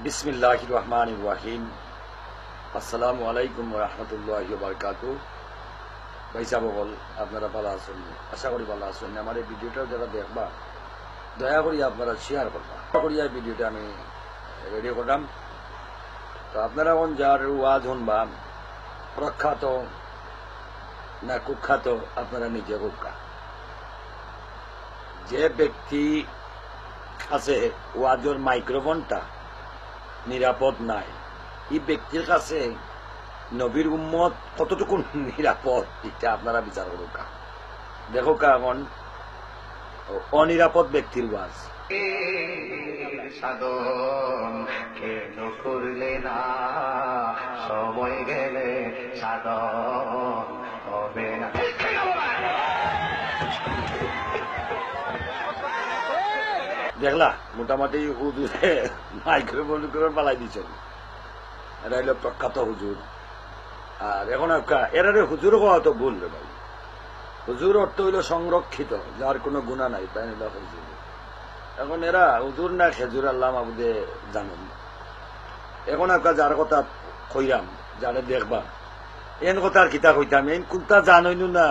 বিসমিল্লাহির রহমানির রহিম। আসসালামু আলাইকুম ওয়া রাহমাতুল্লাহি ওয়া বারাকাতুহু। ভাই সাহেব, আপনারা ভালো আছেন? আশা করি ভালো আছেন। আমার এই ভিডিওটা যারা দেখবা দয়া করি আপনারা শেয়ার করবা। করিয়া ভিডিওটা আমি রেডি করলাম। তো আপনারা এখন যার ওয়াজ শুনবা প্রখ্যাত না কুখ্যাত আপনারা নিজে কুখ্যা। যে ব্যক্তি কাছে ওয়াজের মাইক্রোফোনটা নিরাপদ নাই, এই ব্যক্তির কাছে নবীর উম্মত কতটুকু নিরাপদ এটা আপনারা বিচার করুক। দেখো এখন অনিরাপদ ব্যক্তির ওয়াজ। সাধন কেন করলে না, সময় গেলে সাধন হবে না। দেখলা মোটামুটি হুজুরে মাইক্রোফোন করে পালাই দিচ্ছেন। এরা হইল প্রখ্যাত হুজুর। আর এখন এরা হুজুর হওয়া তো ভুল রে ভাই। হুজুর অর্থ হইল সংরক্ষিত, যার কোনো গুণা নাই, তাই না হুজুর। এখন এরা হুজুর না খেজুর আল্লাহ মাহবুদে জানেন। এখন যার কথা কইরাম, যারে দেখবা এন কথা আর কিতা কইতাম, এন কোনটা জানইনু না।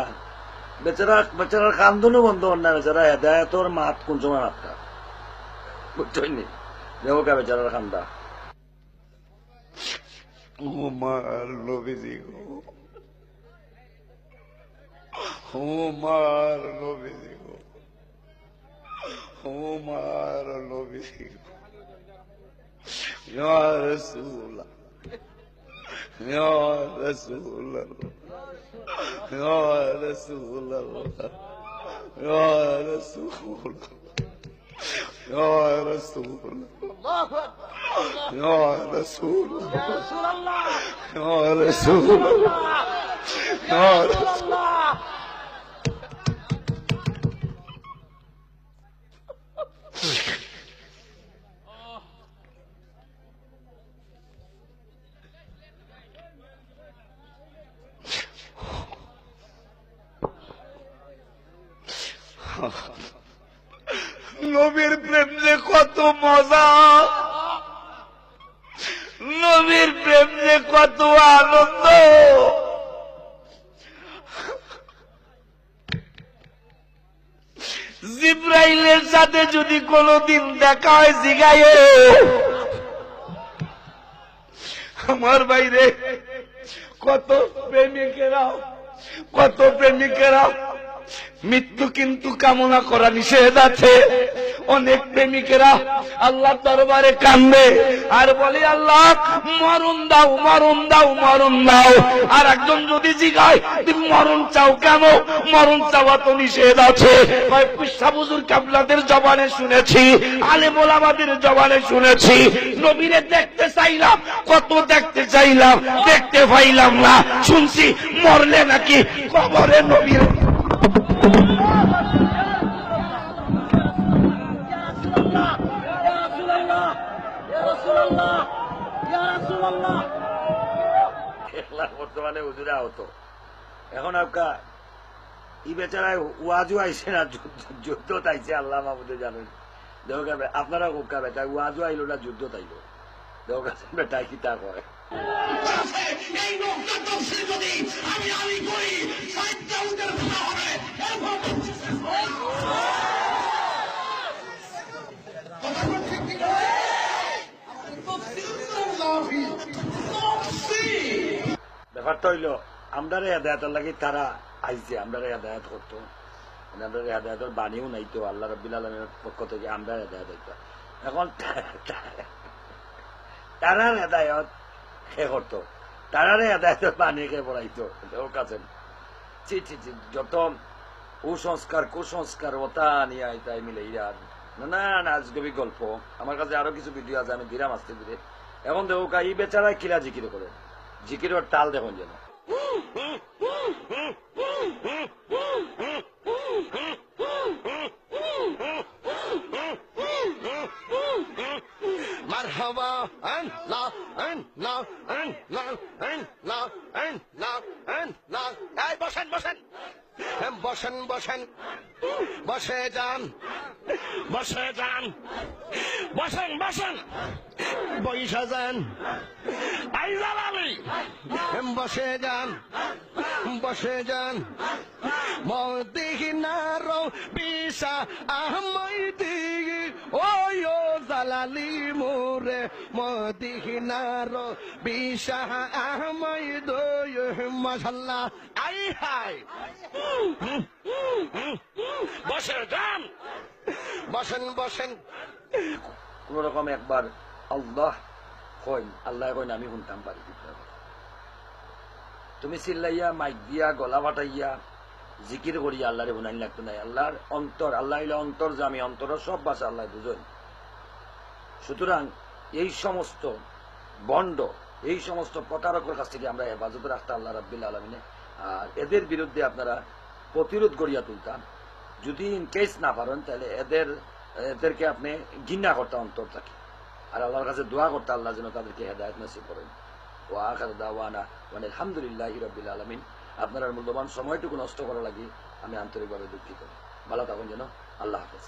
বেচারার কান্দনও বন্ধ হন না। বেচারা হেদায়তর মাত কোন সময় মাত্রা বুঝছনি। দেখো কে বেচারার কান্দা। উমার নবীজি গো, উমার নবীজি গো, উমার নবীজি গো, ইয়া রাসূলুল্লাহ, ইয়া রাসূলুল্লাহ, ইয়া রাসূলুল্লাহ, ইয়া রাসূলুল্লাহ, ইয়া রাসূলুল্লাহ, ইয়া রাসূলুল্লাহ, ইয়া রাসূলুল্লাহ, ইয়া রাসূলুল্লাহ। নবীর প্রেম যে কত মজা, নবীর প্রেম যে কত আনন্দ। জিব্রাইলের সাথে যদি কোনদিন দেখা হয় জিগায়, আমার বাইরে কত প্রেমিকেরা মৃত্যু কিন্তু কামনা করা নিষেধ আছে। অনেক প্রেমিকেরা আল্লাহ দরবারে কান্দে আর বলে, আল্লাহ মরণ দাও, মরণ দাও, মরণ দাও। আর একজন যদি জিগায় তুমি মরণ চাও কেন, মরণ চাওয়া তো নিষেধ আছে। হুজুর কাবলাদের জবানে শুনেছি, আলেম ওলামাদের জবানে শুনেছি, নবীরে দেখতে চাইলাম, কত দেখতে চাইলাম, দেখতে পাইলাম না। শুনছি মরলে নাকি কবরে নবীর। বর্তমানে হুজুরে আহত। এখন ই বেচারায় ওয়াজও আইসে না, যুদ্ধ তাইছে আল্লাহ মাহবুদে জানেন। দেখো আপনারা কোকা বেটা ওয়াজও আইলো না, যুদ্ধ তাইল। দেখো বেটাই কি তা করে। ব্যাপারটা হইল আমরা হেদায়তের লাগে তারা আইছে, আমরা হেদায়ত করতো, আমরা হেদায়তের বাণীও নাই তো আল্লাহ রাব্বুল আলামিনের পক্ষ থেকে আমরা হেদায়ত হইতো। এখন তারার হেদায়ত সে করতো, তারারে হেদায়তের বাণী খেয়ে পড়াইতো ওর কাছে। যত কুসংস্কার ওটা নিয়ে আইতাই মিলে ইয়ার না আজগবি গল্প। আমার কাছে আরো কিছু ভিডিও আছে, আমি দিলাম আস্তে ধীরে। এখন দেখো এই বেচারায় কিলা জিকির করে, জিকিরের টাল দেখুন যেন। মারহাবা আল্লাহ আল্লাহ আল্লাহ আল্লাহ আল্লাহ আল্লাহ। এই বসেন বসেন। বসেন বসেন, বসে যান, বসে যান, বসেন বসেন, বৈশা যান, আইজাল আলী বসে যান, বসে যান, মদিনার বিশা আহমদি ওই জালালি মোরে মদিনার বিশা আহমদ মাশাল্লাহ আই হাই বসে যান, বসেন বসেন। কোন রকম একবার আল্লাহ কইন, আল্লাহ কইন আমি শুনতাম পারি। তুমি চিল্লাইয়া মাইক দিয়া গলা ফাটাইয়া জিকির করিয়া আল্লাহরে শুনাইন লাগতো নাই। আল্লাহর অন্তর, আল্লাহ হইলে অন্তর জামি, অন্তরের সব ভাষা আল্লাহ বুঝেন। সুতরাং এই সমস্ত বন্ড, এই সমস্ত প্রতারকের কাছ থেকে আমরা হেফাজত রাখতে আল্লাহ রাব্বিল আলামিনে, আর এদের বিরুদ্ধে আপনারা প্রতিরোধ করিয়া তুলতাম। যদি ইনকেস না পারেন তাহলে এদেরকে আপনি ঘৃণা করতে অন্তর থাকে, আর আল্লাহর কাছে দোয়া করতে আল্লাহ যেন তাদেরকে হেদায়েত নসিব করেন। ওয়া আখিরু দাওয়ানা আলহামদুলিল্লাহি রাব্বিল আলামিন। আপনার মূল্যবান সময়টুকু নষ্ট করা লাগি আমি আন্তরিকভাবে দুঃখিত। ভালো থাকুন যেন। আল্লাহ হাফেজ।